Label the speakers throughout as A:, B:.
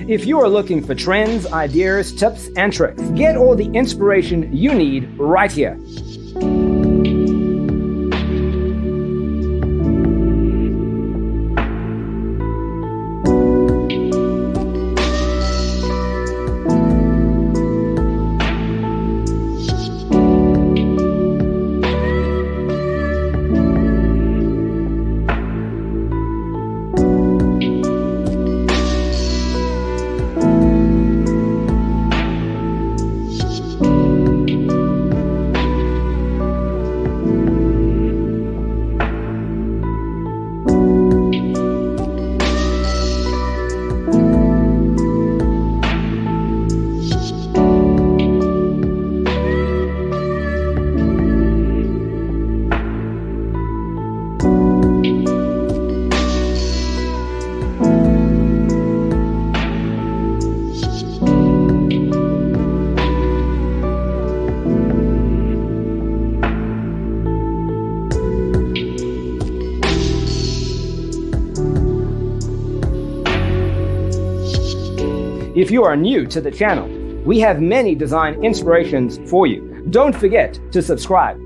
A: If you are looking for trends, ideas, tips, and tricks, get all the inspiration you need right here. If you are new to the channel, we have many design inspirations for you. Don't forget to subscribe.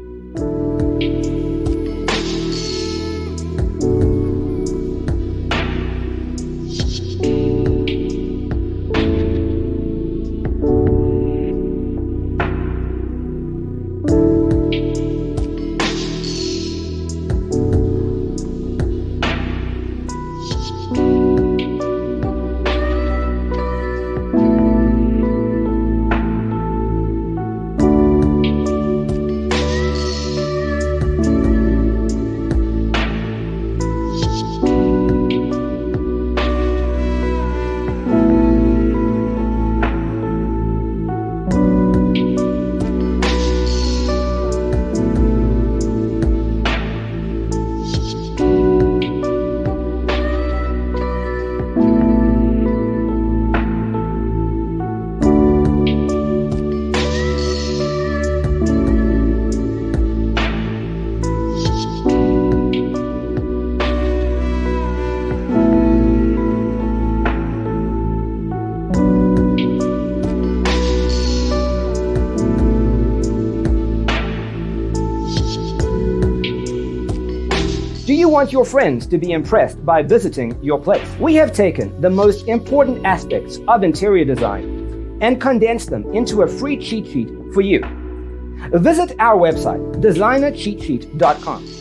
A: Do you want your friends to be impressed by visiting your place? We have taken the most important aspects of interior design and condensed them into a free cheat sheet for you. Visit our website, designercheatsheet.com.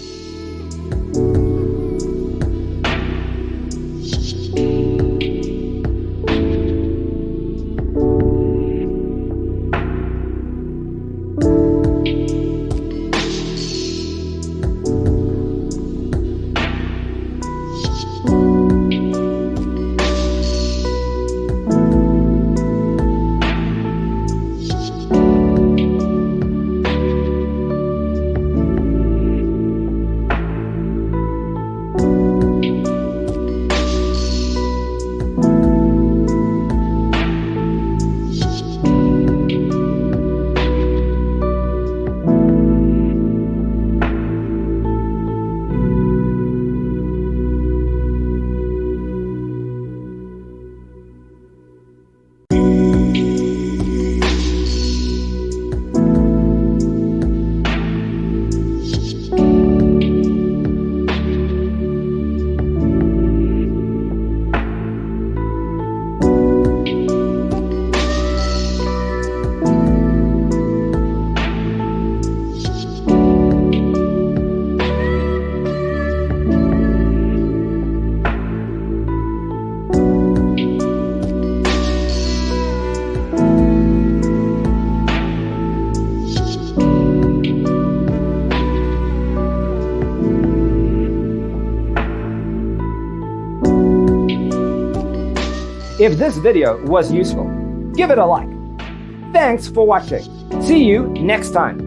A: If this video was useful, give it a like. Thanks for watching. See you next time.